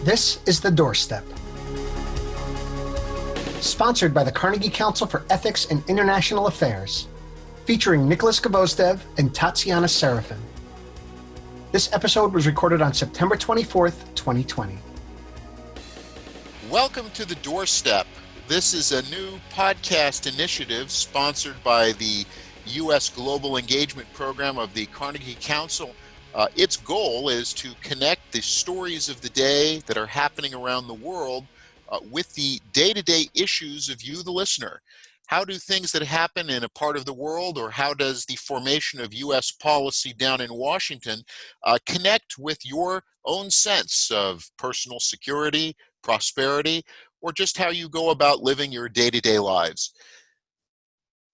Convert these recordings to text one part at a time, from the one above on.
This is the Doorstep. Sponsored by the Carnegie Council for Ethics and International Affairs, featuring Nicholas Gvozdev and Tatiana Serafin. This episode was recorded on September 24th, 2020. Welcome to the Doorstep. This is a new podcast initiative sponsored by the U.S. Global Engagement Program of the Carnegie Council. Its goal is to connect the stories of the day that are happening around the world with the day-to-day issues of you, the listener. How do things that happen in a part of the world, or how does the formation of U.S. policy down in Washington connect with your own sense of personal security, prosperity, or just how you go about living your day-to-day lives?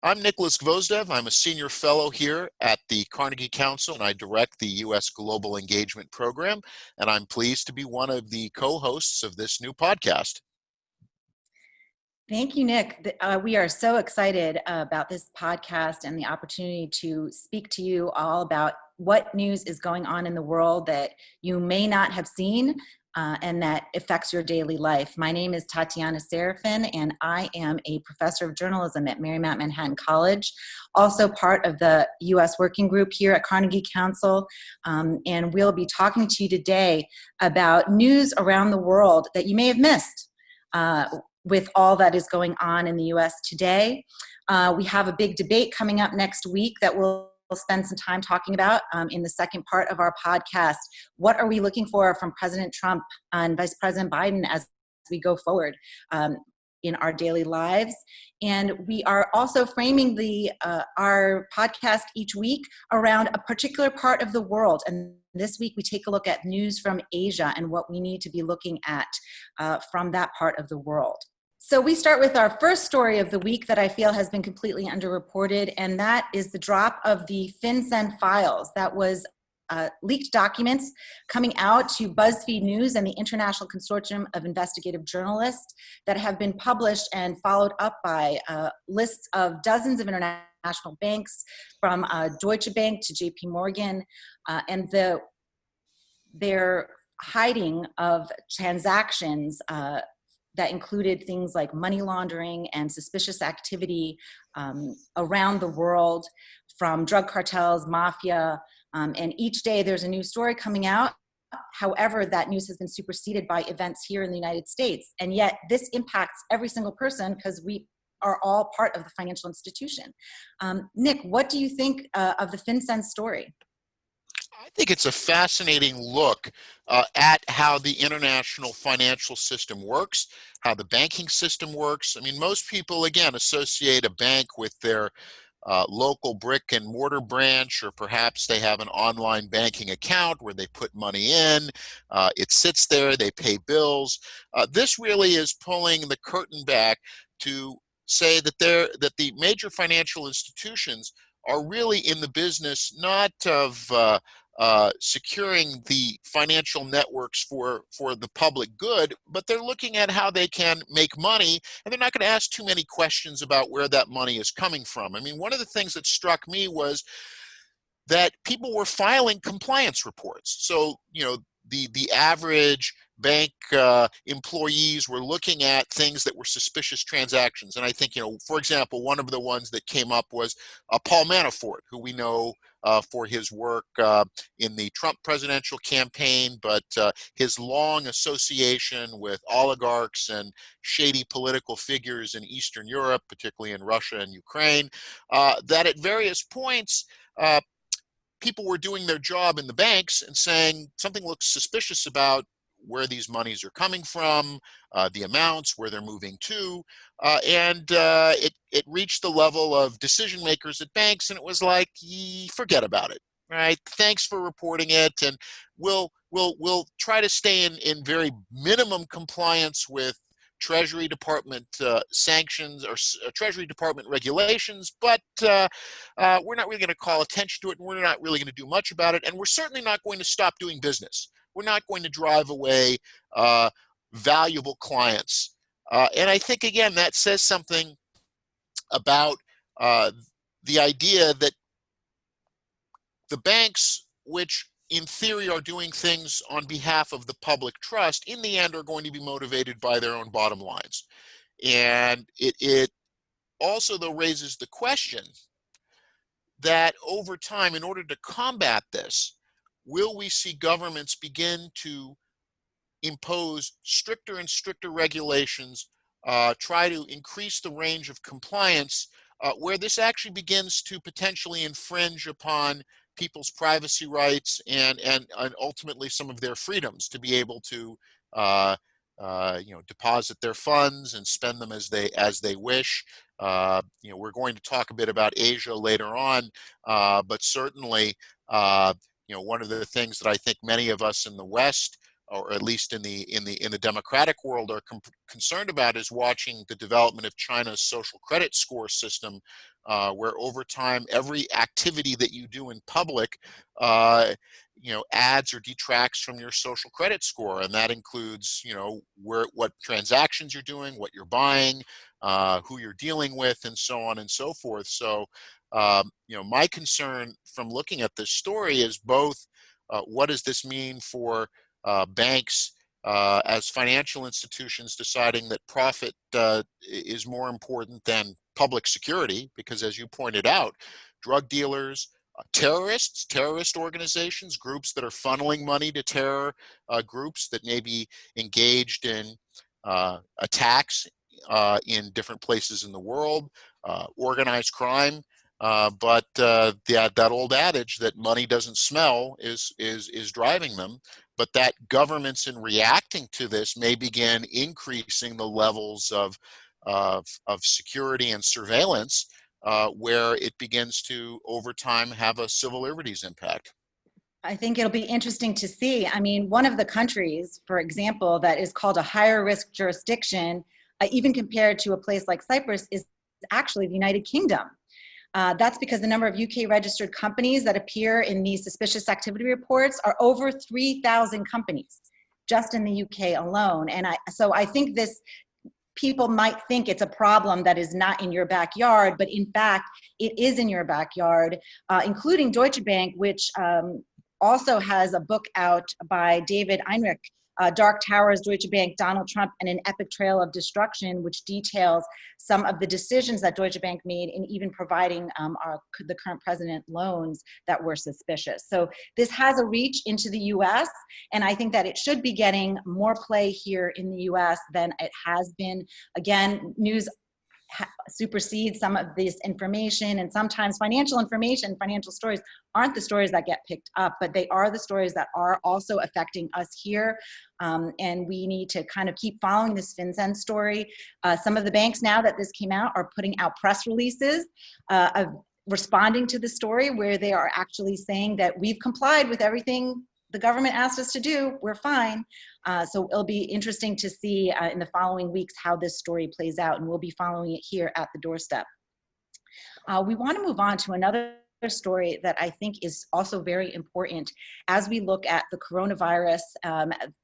I'm Nicholas Gvozdev. I'm a senior fellow here at the Carnegie Council, and I direct the U.S. Global Engagement Program, and I'm pleased to be one of the co-hosts of this new podcast. Thank you, Nick. We are so excited about this podcast and the opportunity to speak to you all about what news is going on in the world that you may not have seen and that affects your daily life. My name is Tatiana Serafin, and I am a professor of journalism at Marymount Manhattan College, also part of the U.S. working group here at Carnegie Council, and we'll be talking to you today about news around the world that you may have missed with all that is going on in the U.S. today. We have a big debate coming up next week that we'll spend some time talking about in the second part of our podcast. What are we looking for from President Trump and Vice President Biden as we go forward in our daily lives? And we are also framing our podcast each week around a particular part of the world. And this week we take a look at news from Asia and what we need to be looking at from that part of the world. So we start with our first story of the week that I feel has been completely underreported, and that is the drop of the FinCEN files. That was leaked documents coming out to BuzzFeed News and the International Consortium of Investigative Journalists that have been published and followed up by lists of dozens of international banks, from Deutsche Bank to JP Morgan, and their hiding of transactions that included things like money laundering and suspicious activity around the world from drug cartels, mafia, and each day there's a new story coming out. However, that news has been superseded by events here in the United States, and yet this impacts every single person because we are all part of the financial institution. Nick, what do you think of the FinCEN story? I think it's a fascinating look at how the international financial system works, how the banking system works. I mean, most people, again, associate a bank with their local brick and mortar branch, or perhaps they have an online banking account where they put money in. It sits there, they pay bills. This really is pulling the curtain back to say that the major financial institutions are really in the business not of securing the financial networks for the public good, but they're looking at how they can make money, and they're not going to ask too many questions about where that money is coming from. I mean, one of the things that struck me was that people were filing compliance reports. So, you know, the average bank employees were looking at things that were suspicious transactions. And I think, you know, for example, one of the ones that came up was Paul Manafort, who we know for his work in the Trump presidential campaign, but his long association with oligarchs and shady political figures in Eastern Europe, particularly in Russia and Ukraine, that at various points, people were doing their job in the banks and saying something looks suspicious about where these monies are coming from, the amounts, where they're moving to, and it reached the level of decision makers at banks, and it was like, forget about it, right? Thanks for reporting it, and we'll try to stay in very minimum compliance with Treasury Department sanctions or Treasury Department regulations, but we're not really going to call attention to it, and we're not really going to do much about it, and we're certainly not going to stop doing business. We're not going to drive away valuable clients. And I think, again, that says something about the idea that the banks, which in theory are doing things on behalf of the public trust, in the end are going to be motivated by their own bottom lines. And it also, though, raises the question that over time, in order to combat this, will we see governments begin to impose stricter and stricter regulations, try to increase the range of compliance, where this actually begins to potentially infringe upon people's privacy rights and ultimately some of their freedoms to be able to deposit their funds and spend them as they wish. We're going to talk a bit about Asia later on, but certainly one of the things that I think many of us in the West, or at least in the democratic world, are concerned about is watching the development of China's social credit score system, where over time every activity that you do in public adds or detracts from your social credit score, and that includes what transactions you're doing, what you're buying, who you're dealing with, and so on and so forth. So my concern from looking at this story is both what does this mean for banks as financial institutions deciding that profit is more important than public security, because as you pointed out, drug dealers, terrorist organizations, groups that are funneling money to terror groups that may be engaged in attacks in different places in the world, organized crime. But that old adage that money doesn't smell is driving them. But that governments, in reacting to this, may begin increasing the levels of security and surveillance, where it begins to, over time, have a civil liberties impact. I think it'll be interesting to see. I mean, one of the countries, for example, that is called a higher risk jurisdiction, even compared to a place like Cyprus, is actually the United Kingdom. That's because the number of UK registered companies that appear in these suspicious activity reports are over 3,000 companies just in the UK alone. And so I think people might think it's a problem that is not in your backyard, but in fact, it is in your backyard, including Deutsche Bank, which also has a book out by David Einrich, Dark Towers, Deutsche Bank, Donald Trump, and an Epic Trail of Destruction, which details some of the decisions that Deutsche Bank made in even providing the current president loans that were suspicious. So this has a reach into the US, and I think that it should be getting more play here in the US than it has been. Again, news supersedes some of this information, and sometimes financial information, financial stories aren't the stories that get picked up, but they are the stories that are also affecting us here. And we need to kind of keep following this FinCEN story. Some of the banks, now that this came out, are putting out press releases of responding to the story, where they are actually saying that we've complied with everything the government asked us to do, we're fine. So it'll be interesting to see in the following weeks how this story plays out, and we'll be following it here at the Doorstep. We want to move on to another story that I think is also very important as we look at the coronavirus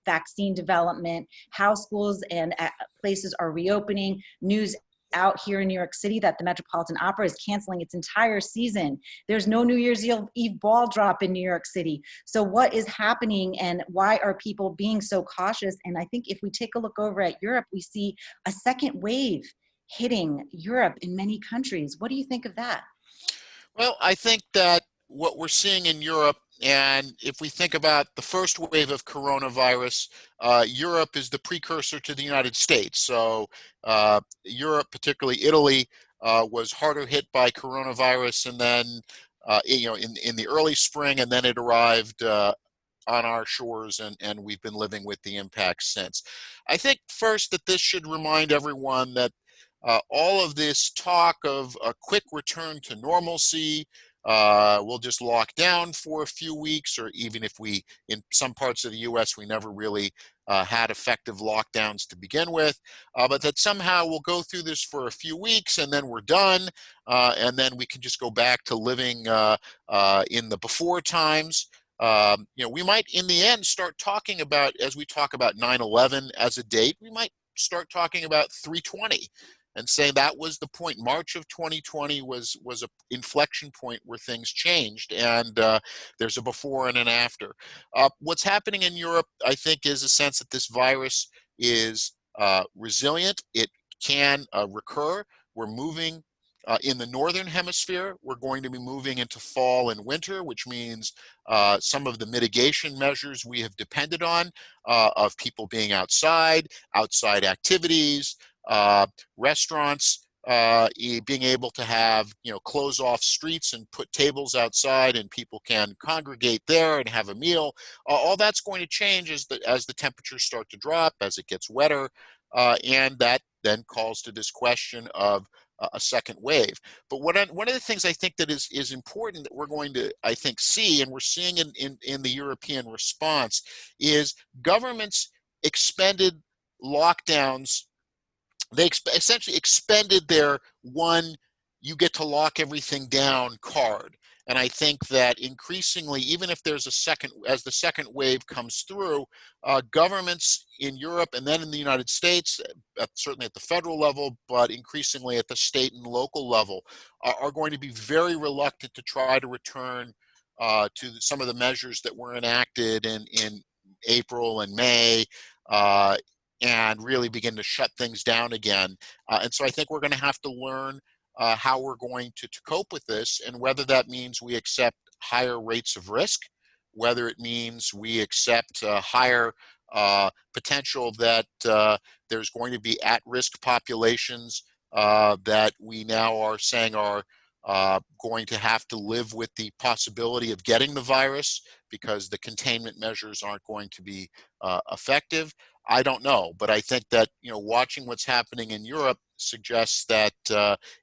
vaccine development, how schools and places are reopening. News out here in New York City that the Metropolitan Opera is canceling its entire season. There's no New Year's Eve ball drop in New York City. So what is happening, and why are people being so cautious? And I think if we take a look over at Europe, we see a second wave hitting Europe in many countries. What do you think of that? Well, I think that what we're seeing in Europe, and if we think about the first wave of coronavirus, Europe is the precursor to the United States. So Europe, particularly Italy, was harder hit by coronavirus, and then in the early spring, and then it arrived on our shores, and we've been living with the impacts since. I think first that this should remind everyone that all of this talk of a quick return to normalcy, we'll just lock down for a few weeks, or even if in some parts of the US, we never really had effective lockdowns to begin with, but that somehow we'll go through this for a few weeks and then we're done, and then we can just go back to living in the before times. We might in the end start talking about, as we talk about 9/11 as a date, we might start talking about 3/20 and saying that was the point. March of 2020 was an inflection point where things changed, and there's a before and an after. What's happening in Europe, I think, is a sense that this virus is resilient. It can recur. We're moving in the northern hemisphere. We're going to be moving into fall and winter, which means some of the mitigation measures we have depended on of people being outside activities, restaurants being able to have, close off streets and put tables outside and people can congregate there and have a meal. All that's going to change as the temperatures start to drop, as it gets wetter, and that then calls to this question of a second wave. But one of the things I think that is important that we're going to, I think, see, and we're seeing in the European response, is governments expended lockdowns. They essentially expended their you get to lock everything down card. And I think that increasingly, even if there's as the second wave comes through, governments in Europe and then in the United States, certainly at the federal level, but increasingly at the state and local level, are going to be very reluctant to try to return to some of the measures that were enacted in April and May, and really begin to shut things down again. And so I think we're going to have to learn how we're going to cope with this, and whether that means we accept higher rates of risk, whether it means we accept higher potential that there's going to be at-risk populations that we now are saying are going to have to live with the possibility of getting the virus because the containment measures aren't going to be effective. I don't know, but I think that watching what's happening in Europe suggests that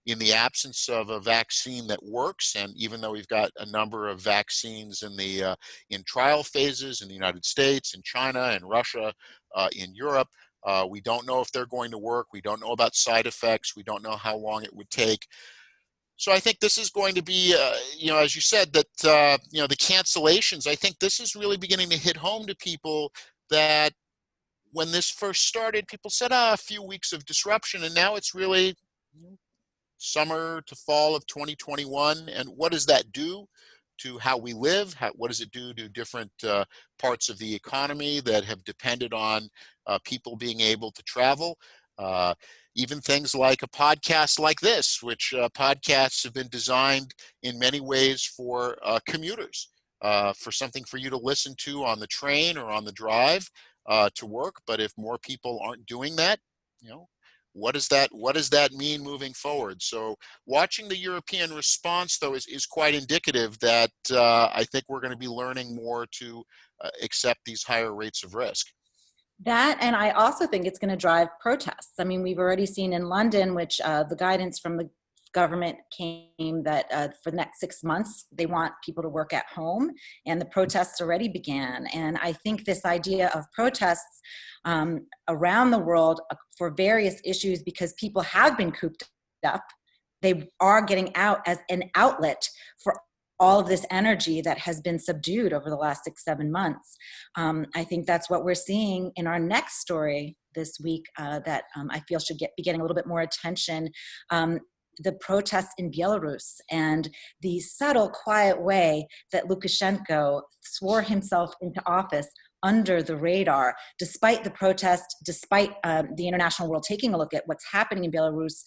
in the absence of a vaccine that works, and even though we've got a number of vaccines in trial phases in the United States, in China, and Russia, in Europe, we don't know if they're going to work. We don't know about side effects. We don't know how long it would take. So I think this is going to be, as you said, that the cancellations. I think this is really beginning to hit home to people that. When this first started, people said, a few weeks of disruption, and now it's really summer to fall of 2021. And what does that do to how we live? What does it do to different parts of the economy that have depended on people being able to travel? Even things like a podcast like this, which podcasts have been designed in many ways for commuters, for something for you to listen to on the train or on the drive to work. But if more people aren't doing that, what does that mean moving forward? So watching the European response, though, is quite indicative that I think we're going to be learning more to accept these higher rates of risk. That, and I also think it's going to drive protests. I mean, we've already seen in London, which the guidance from the government came that for the next 6 months, they want people to work at home, and the protests already began. And I think this idea of protests around the world for various issues, because people have been cooped up, they are getting out as an outlet for all of this energy that has been subdued over the last 6-7 months. I think that's what we're seeing in our next story this week that I feel should be getting a little bit more attention. The protests in Belarus and the subtle, quiet way that Lukashenko swore himself into office under the radar, despite the protest, despite the international world taking a look at what's happening in Belarus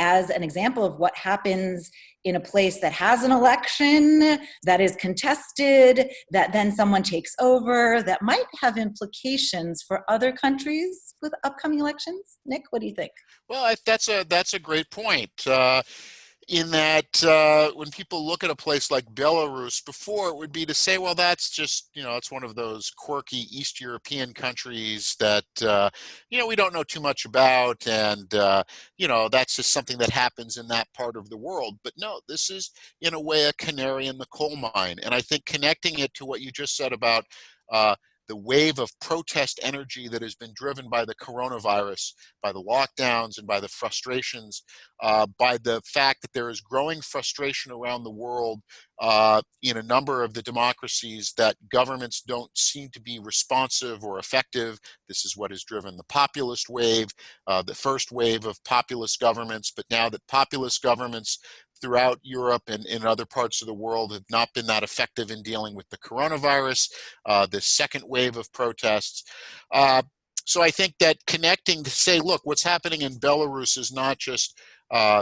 as an example of what happens in a place that has an election, that is contested, that then someone takes over, that might have implications for other countries with upcoming elections. Nick, what do you think? Well, that's a great point. In that when people look at a place like Belarus, before it would be to say, well, that's just, it's one of those quirky East European countries that, we don't know too much about. And, that's just something that happens in that part of the world. But no, this is, in a way, a canary in the coal mine. And I think connecting it to what you just said about wave of protest energy that has been driven by the coronavirus, by the lockdowns and by the frustrations, by the fact that there is growing frustration around the world in a number of the democracies that governments don't seem to be responsive or effective. This is what has driven the populist wave, the first wave of populist governments, but now that populist governments throughout Europe and in other parts of the world have not been that effective in dealing with the coronavirus, the second wave of protests. So I think that connecting to say, look, what's happening in Belarus is not just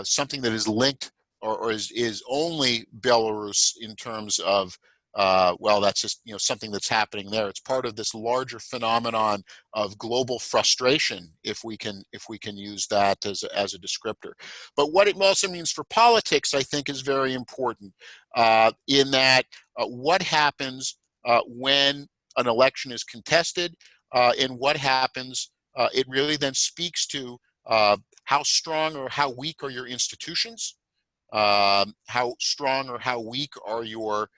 something that is linked or is only Belarus in terms of well, that's just something that's happening there. It's part of this larger phenomenon of global frustration, if we can use that as a descriptor. But what it also means for politics, I think, is very important in that what happens when an election is contested, and what happens. It really then speaks to how strong or how weak are your institutions, how strong or how weak are your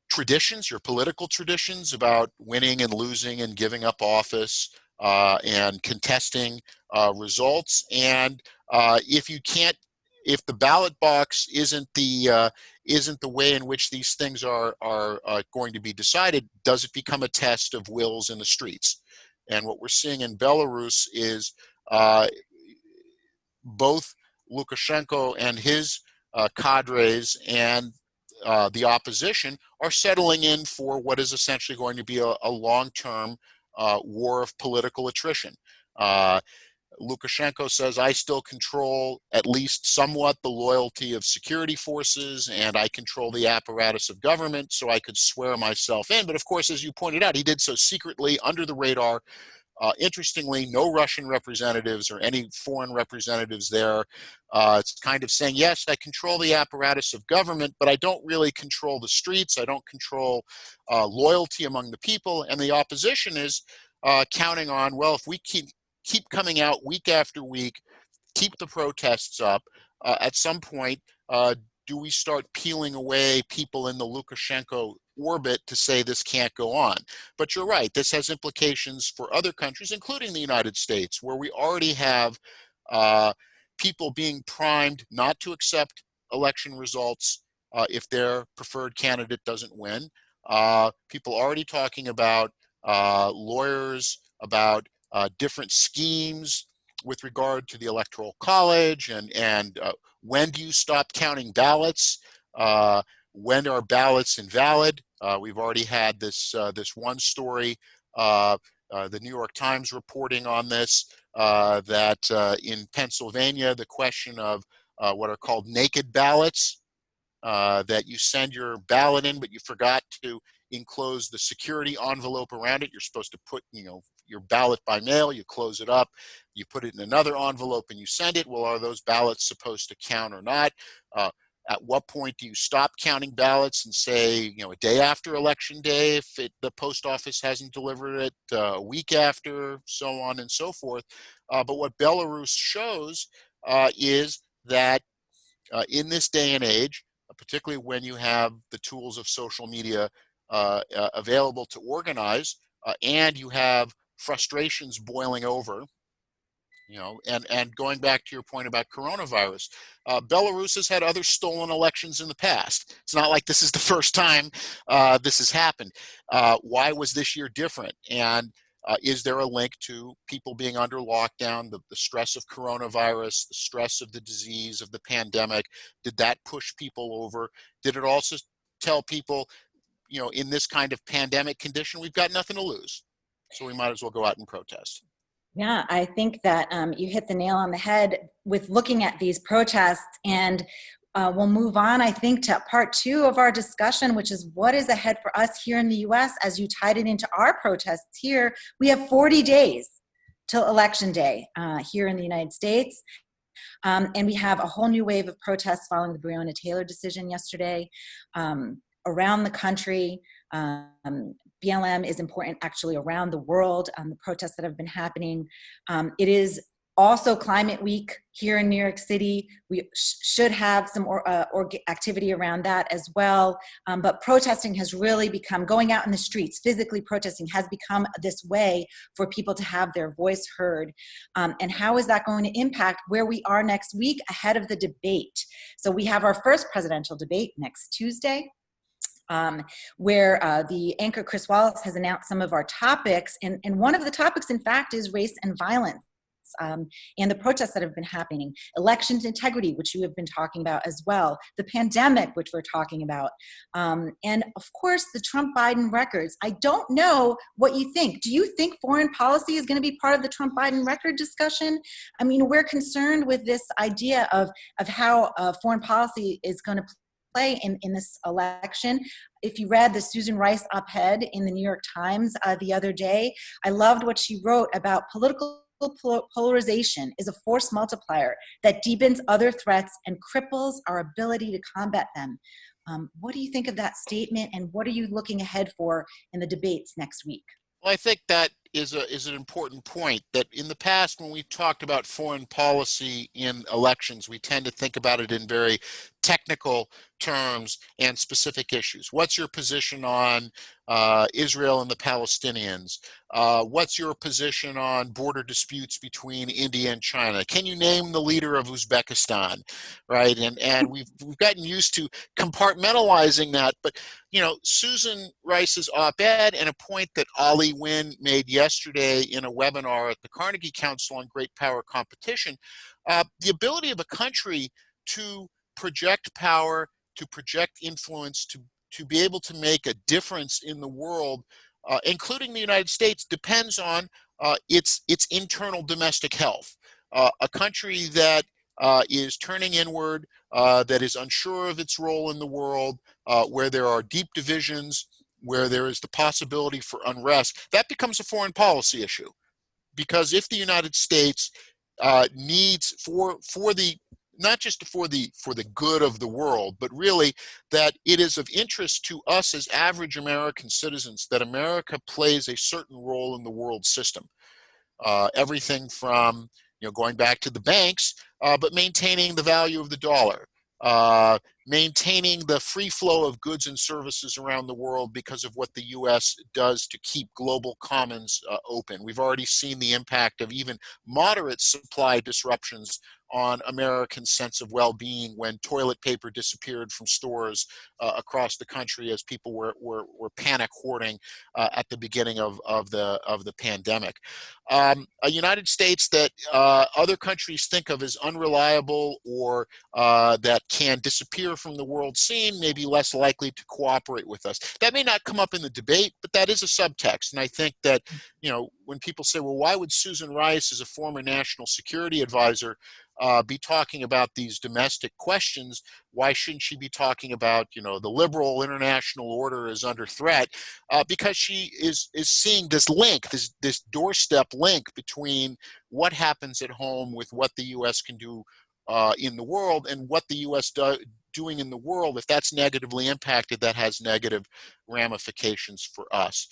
traditions, your political traditions about winning and losing and giving up office and contesting results. And if the ballot box isn't the way in which these things are going to be decided, does it become a test of wills in the streets? And what we're seeing in Belarus is both Lukashenko and his cadres and the opposition are settling in for what is essentially going to be a long-term war of political attrition. Lukashenko says, I still control at least somewhat the loyalty of security forces, and I control the apparatus of government, so I could swear myself in. But of course, as you pointed out, he did so secretly, under the radar. Interestingly, no Russian representatives or any foreign representatives there. It's kind of saying, yes, I control the apparatus of government, but I don't really control the streets. I don't control loyalty among the people. And the opposition is counting on, well, if we keep coming out week after week, keep the protests up, at some point, do we start peeling away people in the Lukashenko orbit to say this can't go on? But you're right, this has implications for other countries, including the United States, where we already have people being primed not to accept election results if their preferred candidate doesn't win. People already talking about lawyers, about different schemes with regard to the Electoral College and when do you stop counting ballots? When are ballots invalid? We've already had this one story, the New York Times reporting on this, that in Pennsylvania, the question of what are called naked ballots, that you send your ballot in, but you forgot to enclose the security envelope around it. You're supposed to put, your ballot by mail, you close it up, you put it in another envelope and you send it. Well, are those ballots supposed to count or not? At what point do you stop counting ballots and say, a day after election day, if the post office hasn't delivered it, a week after, so on and so forth. But what Belarus shows is that in this day and age, particularly when you have the tools of social media available to organize, and you have frustrations boiling over, and going back to your point about coronavirus, Belarus has had other stolen elections in the past. It's not like this is the first time this has happened. Why was this year different? And is there a link to people being under lockdown, the stress of coronavirus, the stress of the disease, of the pandemic? Did that push people over? Did it also tell people, in this kind of pandemic condition, we've got nothing to lose, so we might as well go out and protest? Yeah, I think that you hit the nail on the head with looking at these protests, and we'll move on, I think, to part 2 of our discussion, which is what is ahead for us here in the U.S. As you tied it into our protests here, we have 40 days till Election Day here in the United States. And we have a whole new wave of protests following the Breonna Taylor decision yesterday around the country. BLM is important actually around the world, the protests that have been happening. It is Also, Climate Week here in New York City, we should have some activity around that as well. But protesting has really become, going out in the streets, physically protesting has become this way for people to have their voice heard. And how is that going to impact where we are next week ahead of the debate? So we have our first presidential debate next Tuesday. Where the anchor Chris Wallace has announced some of our topics. And one of the topics, in fact, is race and violence. And the protests that have been happening, elections integrity, which you have been talking about as well, the pandemic, which we're talking about, and of course the Trump-Biden records. I don't know what you think. Do you think foreign policy is going to be part of the Trump-Biden record discussion? I mean, we're concerned with this idea of how foreign policy is going to play in this election. If you read the Susan Rice op-ed in the New York Times the other day, I loved what she wrote about political polarization is a force multiplier that deepens other threats and cripples our ability to combat them. What do you think of that statement, and what are you looking ahead for in the debates next week? Well, I think that is an important point, that in the past, when we talked about foreign policy in elections, we tend to think about it in very technical terms and specific issues. What's your position on Israel and the Palestinians? What's your position on border disputes between India and China? Can you name the leader of Uzbekistan, right? And we've gotten used to compartmentalizing that. But you know, Susan Rice's op-ed and a point that Ali Wynn made yesterday in a webinar at the Carnegie Council on Great Power Competition, the ability of a country to project power, to project influence, to be able to make a difference in the world, including the United States, depends on its internal domestic health. A country that is turning inward, that is unsure of its role in the world, where there are deep divisions, where there is the possibility for unrest, that becomes a foreign policy issue. Because if the United States needs for the not just for the good of the world, but really that it is of interest to us as average American citizens that America plays a certain role in the world system. Everything from going back to the banks, but maintaining the value of the dollar, maintaining the free flow of goods and services around the world because of what the U.S. does to keep global commons open. We've already seen the impact of even moderate supply disruptions on Americans' sense of well-being when toilet paper disappeared from stores across the country as people were panic hoarding at the beginning of the pandemic. A United States that other countries think of as unreliable or that can disappear from the world scene may be less likely to cooperate with us. That may not come up in the debate, but that is a subtext. And I think that, when people say, well, why would Susan Rice, as a former national security advisor, be talking about these domestic questions? Why shouldn't she be talking about, the liberal international order is under threat? Because she is seeing this link, this doorstep link between what happens at home with what the U.S. can do in the world, and what the U.S. doing in the world. If that's negatively impacted, that has negative ramifications for us.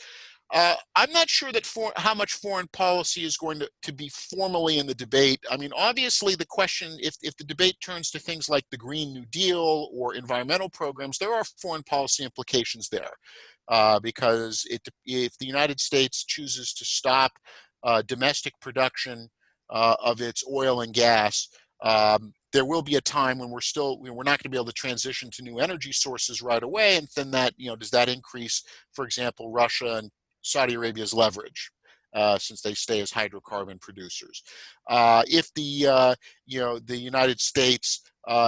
I'm not sure that how much foreign policy is going to be formally in the debate. I mean, obviously the question, if the debate turns to things like the Green New Deal or environmental programs, there are foreign policy implications there. Because if the United States chooses to stop domestic production of its oil and gas, there will be a time when we're not going to be able to transition to new energy sources right away. And then that, does that increase, for example, Russia and Saudi Arabia's leverage, since they stay as hydrocarbon producers? If the United States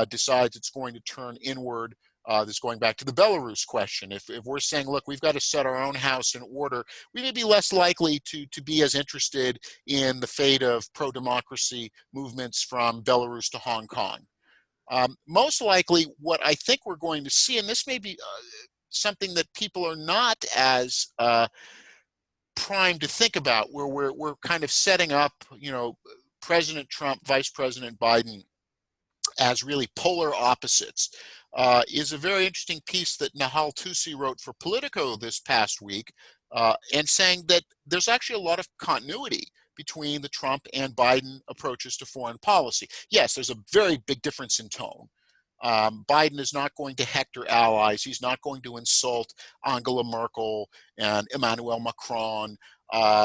decides it's going to turn inward, this going back to the Belarus question. If we're saying, look, we've got to set our own house in order, we may be less likely to be as interested in the fate of pro-democracy movements from Belarus to Hong Kong. Most likely, what I think we're going to see, and this may be something that people are not as primed to think about, where we're kind of setting up, President Trump, Vice President Biden as really polar opposites, is a very interesting piece that Nahal Tusi wrote for Politico this past week, and saying that there's actually a lot of continuity between the Trump and Biden approaches to foreign policy. Yes, there's a very big difference in tone. Biden is not going to hector allies. He's not going to insult Angela Merkel and Emmanuel Macron.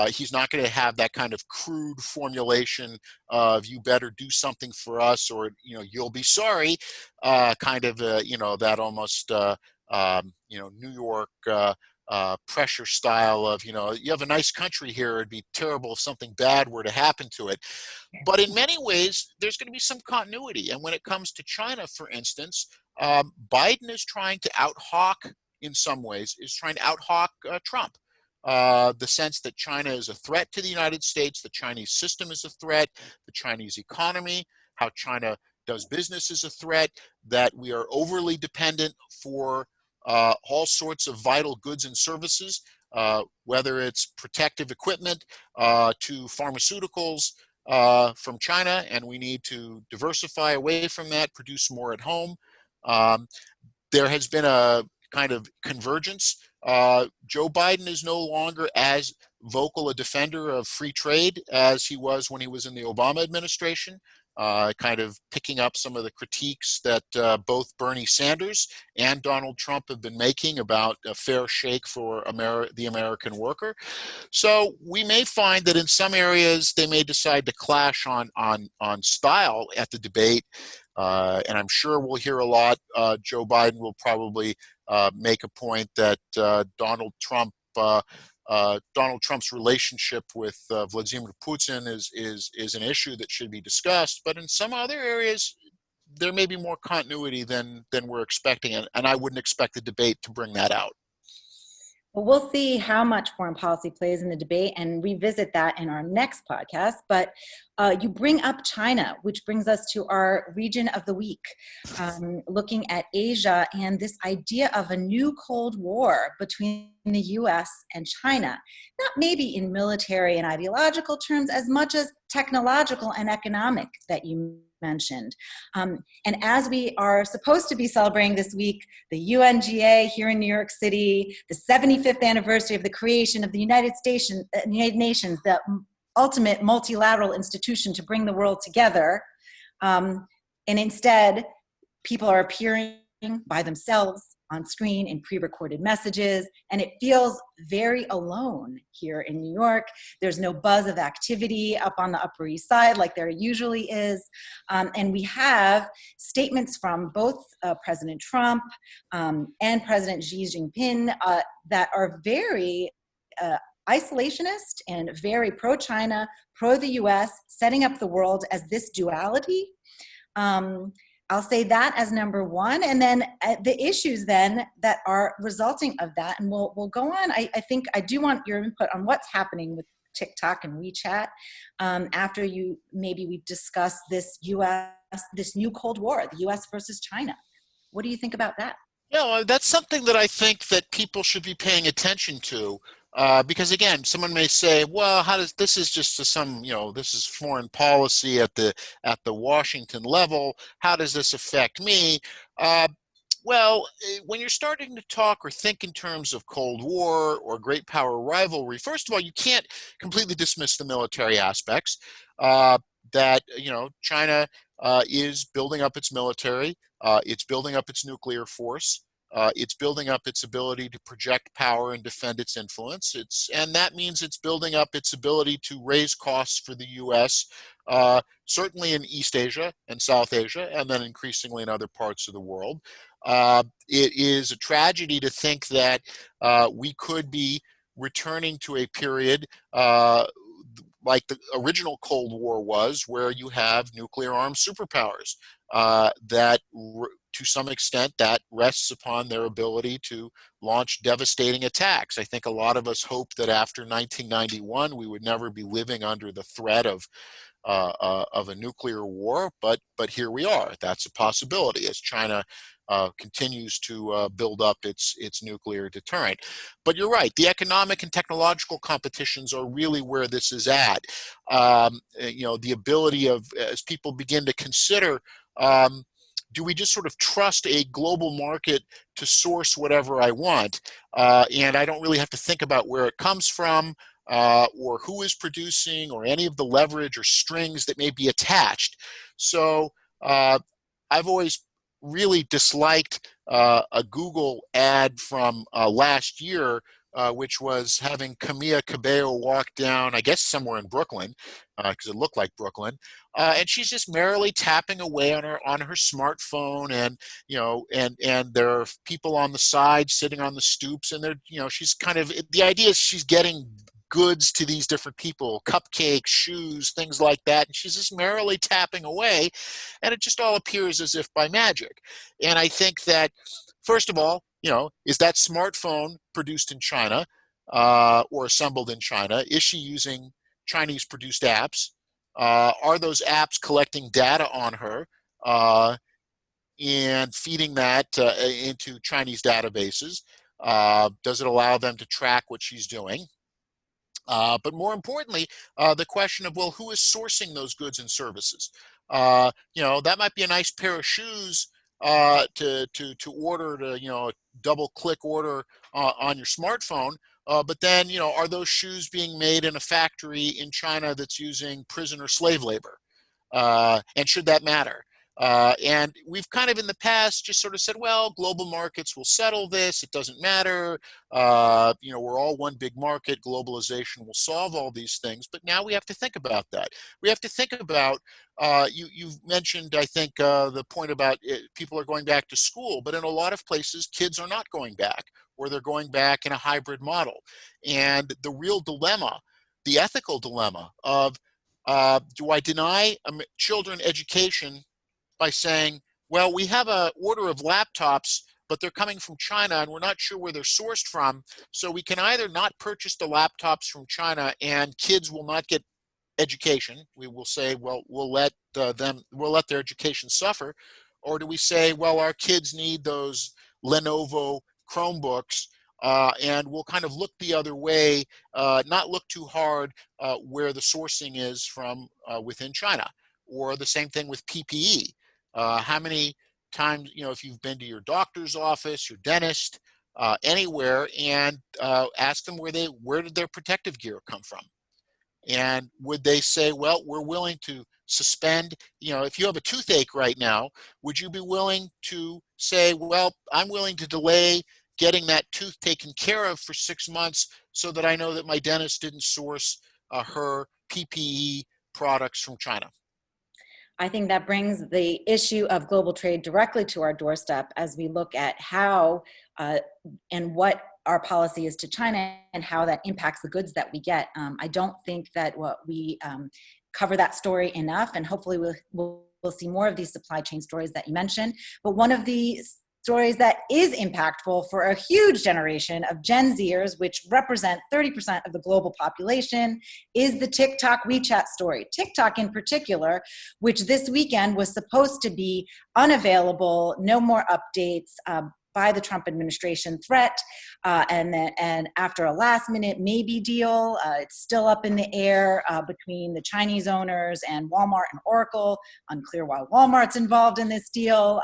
He's not going to have that kind of crude formulation of "you better do something for us" or "you'll be sorry," that almost New York pressure style of you have a nice country here. It'd be terrible if something bad were to happen to it. But in many ways, there's going to be some continuity. And when it comes to China, for instance, Biden is trying to out-hawk, in some ways, Trump. The sense that China is a threat to the United States, the Chinese system is a threat, the Chinese economy, how China does business is a threat, that we are overly dependent for all sorts of vital goods and services, whether it's protective equipment to pharmaceuticals, from China, and we need to diversify away from that, produce more at home. There has been a kind of convergence. Joe Biden is no longer as vocal a defender of free trade as he was when he was in the Obama administration, kind of picking up some of the critiques that both Bernie Sanders and Donald Trump have been making about a fair shake for the American worker. So we may find that in some areas they may decide to clash on style at the debate, and I'm sure we'll hear a lot. Joe Biden will probably make a point that Donald Trump's relationship with Vladimir Putin is an issue that should be discussed. But in some other areas, there may be more continuity than we're expecting, and I wouldn't expect the debate to bring that out. Well, we'll see how much foreign policy plays in the debate and revisit that in our next podcast. But you bring up China, which brings us to our region of the week, looking at Asia and this idea of a new Cold War between the US and China, not maybe in military and ideological terms as much as technological and economic that you mentioned. And as we are supposed to be celebrating this week, the UNGA here in New York City, the 75th anniversary of the creation of the United Nations, the ultimate multilateral institution to bring the world together. And instead, people are appearing by themselves on screen in pre-recorded messages, and it feels very alone here in New York. There's no buzz of activity up on the Upper East Side like there usually is. And we have statements from both President Trump and President Xi Jinping that are very isolationist and very pro-China, pro-the US, setting up the world as this duality. I'll say that as number one, and then the issues then that are resulting of that, and we'll go on. I think I do want your input on what's happening with TikTok and WeChat after we discuss this new Cold War, the US versus China. What do you think about that? Yeah, that's something that I think that people should be paying attention to. Because again, someone may say, well, this is just this is foreign policy at the Washington level. How does this affect me? Well, when you're starting to talk or think in terms of Cold War or great power rivalry, first of all, you can't completely dismiss the military aspects. That China is building up its military. It's building up its nuclear force. It's building up its ability to project power and defend its influence. And that means it's building up its ability to raise costs for the U.S., certainly in East Asia and South Asia, and then increasingly in other parts of the world. It is a tragedy to think that we could be returning to a period like the original Cold War was, where you have nuclear-armed superpowers that to some extent, that rests upon their ability to launch devastating attacks. I think a lot of us hoped that after 1991, we would never be living under the threat of a nuclear war, but here we are. That's a possibility as China continues to build up its nuclear deterrent. But you're right, the economic and technological competitions are really where this is at. The ability of, as people begin to consider, do we just sort of trust a global market to source whatever I want? And I don't really have to think about where it comes from. or who is producing, or any of the leverage or strings that may be attached. So I've always really disliked a Google ad from last year, which was having Camila Cabello walk down, I guess somewhere in Brooklyn, because it looked like Brooklyn, and she's just merrily tapping away on her smartphone, and and there are people on the side sitting on the stoops, and she's kind of, the idea is she's getting goods to these different people, cupcakes, shoes, things like that, and she's just merrily tapping away, and it just all appears as if by magic. And I think that, first of all, is that smartphone produced in China or assembled in China? Is she using Chinese-produced apps? Are those apps collecting data on her and feeding that into Chinese databases? Does it allow them to track what she's doing? But more importantly, the question of, well, who is sourcing those goods and services? That might be a nice pair of shoes to order, to double click order on your smartphone. But then, are those shoes being made in a factory in China that's using prisoner slave labor? And should that matter? And we've kind of in the past just sort of said, well, global markets will settle this. It doesn't matter. We're all one big market. Globalization will solve all these things. But now we have to think about that. We have to think about, you've mentioned, I think, the point about people are going back to school. But in a lot of places, kids are not going back, or they're going back in a hybrid model. And the real dilemma, the ethical dilemma of, do I deny children education by saying, well, we have an order of laptops, but they're coming from China and we're not sure where they're sourced from. So we can either not purchase the laptops from China and kids will not get education. We will say, well, we'll let their education suffer. Or do we say, well, our kids need those Lenovo Chromebooks, and we'll kind of look the other way, not look too hard where the sourcing is from within China. Or the same thing with PPE. How many times, if you've been to your doctor's office, your dentist, anywhere, and ask them where did their protective gear come from? And would they say, well, we're willing to suspend, if you have a toothache right now, would you be willing to say, well, I'm willing to delay getting that tooth taken care of for 6 months so that I know that my dentist didn't source her PPE products from China? I think that brings the issue of global trade directly to our doorstep as we look at how and what our policy is to China and how that impacts the goods that we get. I don't think that we cover that story enough, and hopefully we'll see more of these supply chain stories that you mentioned. But one of the stories that is impactful for a huge generation of Gen Zers, which represent 30% of the global population, is the TikTok WeChat story. TikTok in particular, which this weekend was supposed to be unavailable, no more updates, by the Trump administration threat, and after a last-minute maybe deal, it's still up in the air between the Chinese owners and Walmart and Oracle. Unclear why Walmart's involved in this deal.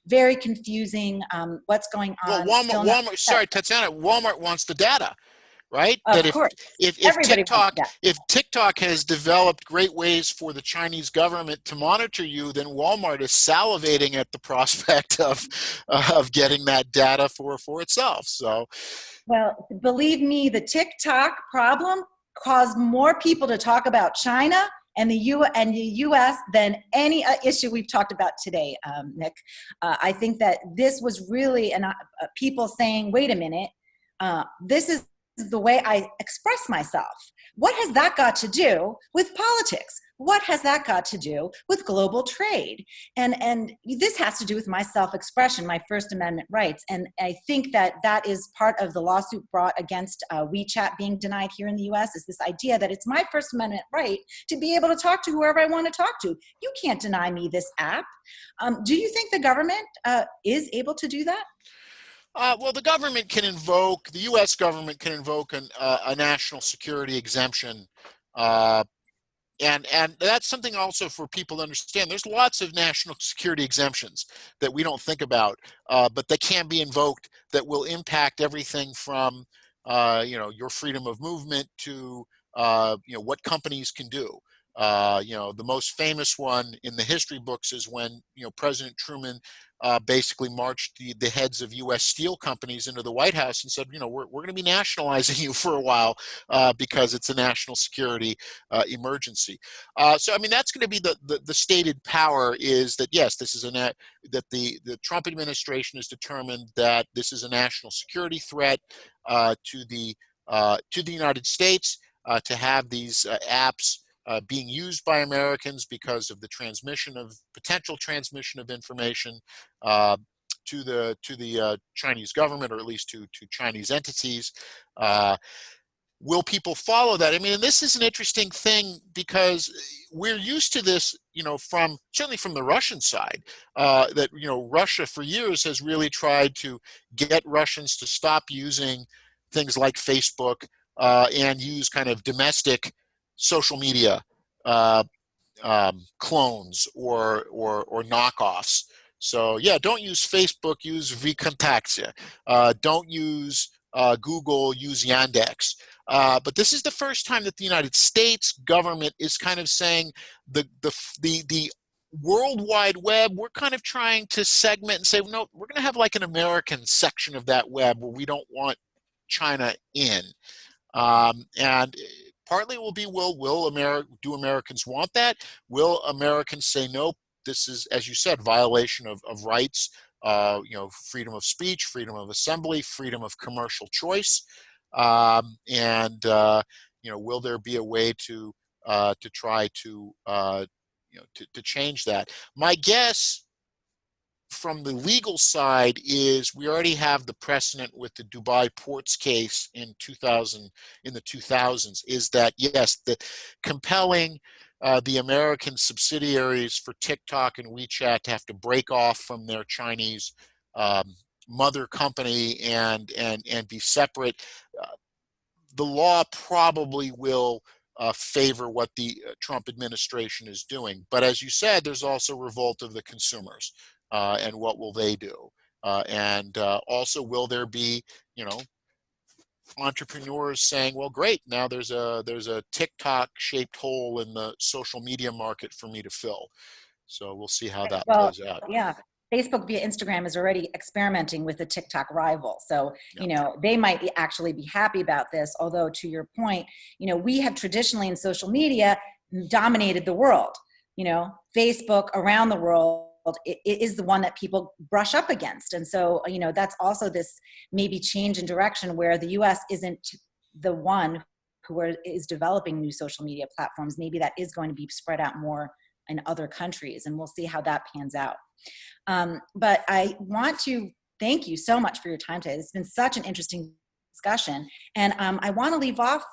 Very confusing. What's going on? Well, Walmart. Sorry, Tatiana. Walmart wants the data, right? Of That course. if TikTok has developed great ways for the Chinese government to monitor you, then Walmart is salivating at the prospect of getting that data for itself. So, well, believe me, the TikTok problem caused more people to talk about China and the U.S. than any issue we've talked about today, Nick. I think that this was really people saying, wait a minute, this is the way I express myself. What has that got to do with politics? What has that got to do with global trade? And this has to do with my self-expression, my First Amendment rights. And I think that is part of the lawsuit brought against WeChat being denied here in the US, is this idea that it's my First Amendment right to be able to talk to whoever I want to talk to. You can't deny me this app. Do you think the government is able to do that? Well, the U.S. government can invoke a national security exemption, and that's something also for people to understand. There's lots of national security exemptions that we don't think about, but that can be invoked that will impact everything from your freedom of movement to, what companies can do. The most famous one in the history books is when, President Truman basically marched the heads of U.S. steel companies into the White House and said, we're going to be nationalizing you for a while because it's a national security emergency. So, I mean, that's going to be the stated power is that, yes, this is that the Trump administration has determined that this is a national security threat to the United States, to have these apps being used by Americans because of the potential transmission of information to the Chinese government, or at least to Chinese entities. Will people follow that? I mean, and this is an interesting thing because we're used to this, certainly from the Russian side, that, Russia for years has really tried to get Russians to stop using things like Facebook and use kind of domestic social media clones or knockoffs. So yeah, don't use Facebook, use VKontakte. Don't use Google, use Yandex. But this is the first time that the United States government is kind of saying the World Wide Web, we're kind of trying to segment and say, no, we're going to have like an American section of that web where we don't want China in. And partly will be, do Americans want that? Will Americans say, nope, this is, as you said, violation of rights, freedom of speech, freedom of assembly, freedom of commercial choice? Will there be a way to try to change that? My guess from the legal side is we already have the precedent with the Dubai ports case in the 2000s, is that yes, the compelling the American subsidiaries for TikTok and WeChat to have to break off from their Chinese mother company and be separate. The law probably will favor what the Trump administration is doing. But as you said, there's also revolt of the consumers. And what will they do? Also, will there be, entrepreneurs saying, well, great, now there's a TikTok-shaped hole in the social media market for me to fill. So we'll see how that plays out. Yeah. Facebook via Instagram is already experimenting with a TikTok rival. So, they might actually be happy about this. Although to your point, we have traditionally in social media dominated the world. Facebook around the world, it is the one that people brush up against. And so, that's also this maybe change in direction where the US isn't the one who is developing new social media platforms. Maybe that is going to be spread out more in other countries, and we'll see how that pans out. But I want to thank you so much for your time today. It's been such an interesting discussion. And I want to leave off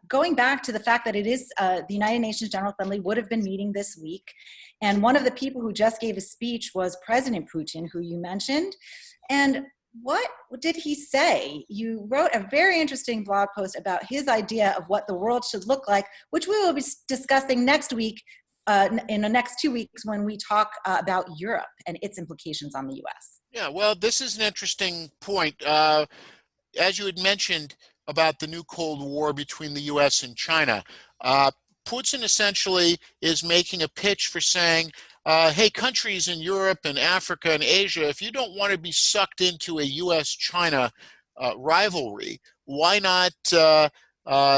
going back to the fact that it is the United Nations General Assembly would have been meeting this week. And one of the people who just gave a speech was President Putin, who you mentioned. And what did he say? You wrote a very interesting blog post about his idea of what the world should look like, which we will be discussing next week, in the next 2 weeks when we talk about Europe and its implications on the US. Yeah, well, this is an interesting point. As you had mentioned about the new Cold War between the US and China, Putin essentially is making a pitch for saying, hey, countries in Europe and Africa and Asia, if you don't want to be sucked into a US-China rivalry, why not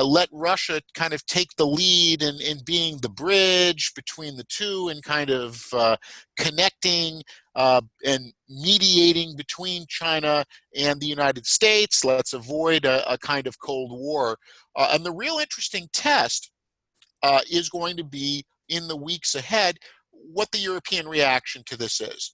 let Russia kind of take the lead in being the bridge between the two and kind of connecting and mediating between China and the United States. Let's avoid a kind of Cold War. And the real interesting test is going to be in the weeks ahead what the European reaction to this is.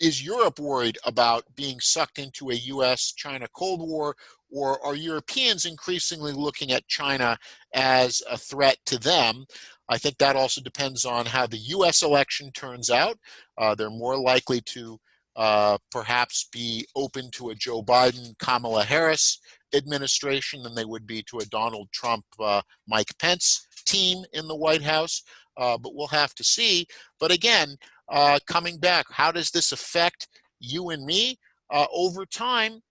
Is Europe worried about being sucked into a US-China Cold War, or are Europeans increasingly looking at China as a threat to them? I think that also depends on how the US election turns out. They're more likely to perhaps be open to a Joe Biden, Kamala Harris administration than they would be to a Donald Trump, Mike Pence team in the White House. But we'll have to see. But again, coming back, how does this affect you and me? Over time,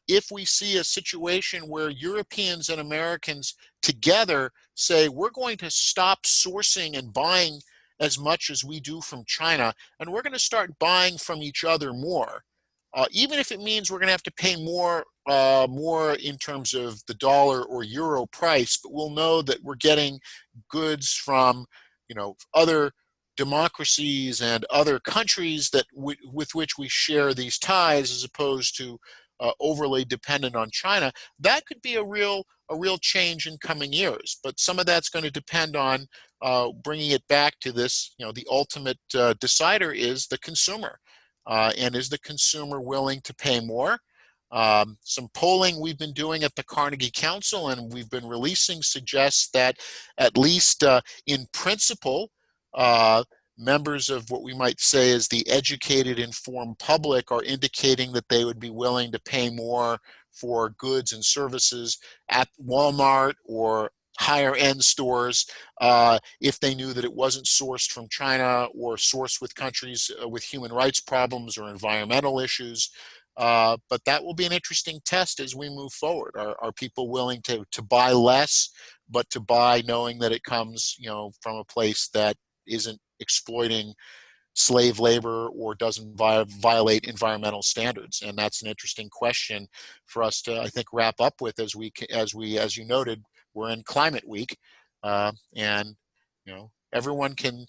if we see a situation where Europeans and Americans together say, we're going to stop sourcing and buying as much as we do from China, and we're going to start buying from each other more, even if it means we're going to have to pay more in terms of the dollar or euro price, but we'll know that we're getting goods from, other democracies and other countries that with which we share these ties, as opposed to overly dependent on China. That could be a real change in coming years. But some of that's going to depend on bringing it back to this. The ultimate decider is the consumer, and is the consumer willing to pay more? Some polling we've been doing at the Carnegie Council and we've been releasing suggests that, at least in principle, members of what we might say is the educated, informed public are indicating that they would be willing to pay more for goods and services at Walmart or higher end stores if they knew that it wasn't sourced from China or sourced with countries with human rights problems or environmental issues. But that will be an interesting test as we move forward. Are people willing to buy less, but to buy knowing that it comes, from a place that isn't exploiting slave labor or doesn't violate environmental standards? And that's an interesting question for us to, I think, wrap up with as you noted, we're in Climate Week, and everyone can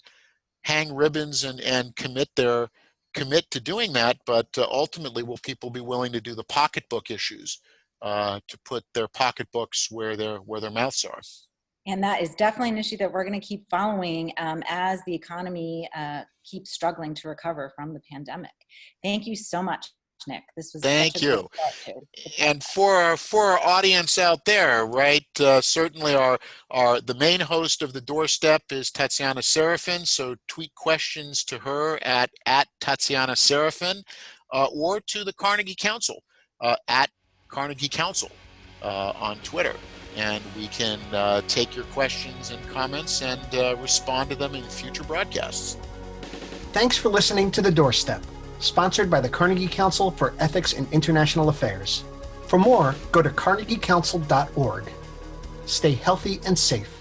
hang ribbons and commit to doing that, but ultimately, will people be willing to do the pocketbook issues, to put their pocketbooks where their mouths are? And that is definitely an issue that we're going to keep following as the economy keeps struggling to recover from the pandemic. Thank you so much, Nick. This was Thank you. And for our audience out there, right? Certainly, the main host of the Doorstep is Tatiana Serafin. So tweet questions to her at Tatiana Serafin, or to the Carnegie Council at Carnegie Council on Twitter. And we can take your questions and comments and respond to them in future broadcasts. Thanks for listening to The Doorstep, sponsored by the Carnegie Council for Ethics in International Affairs. For more, go to carnegiecouncil.org. Stay healthy and safe.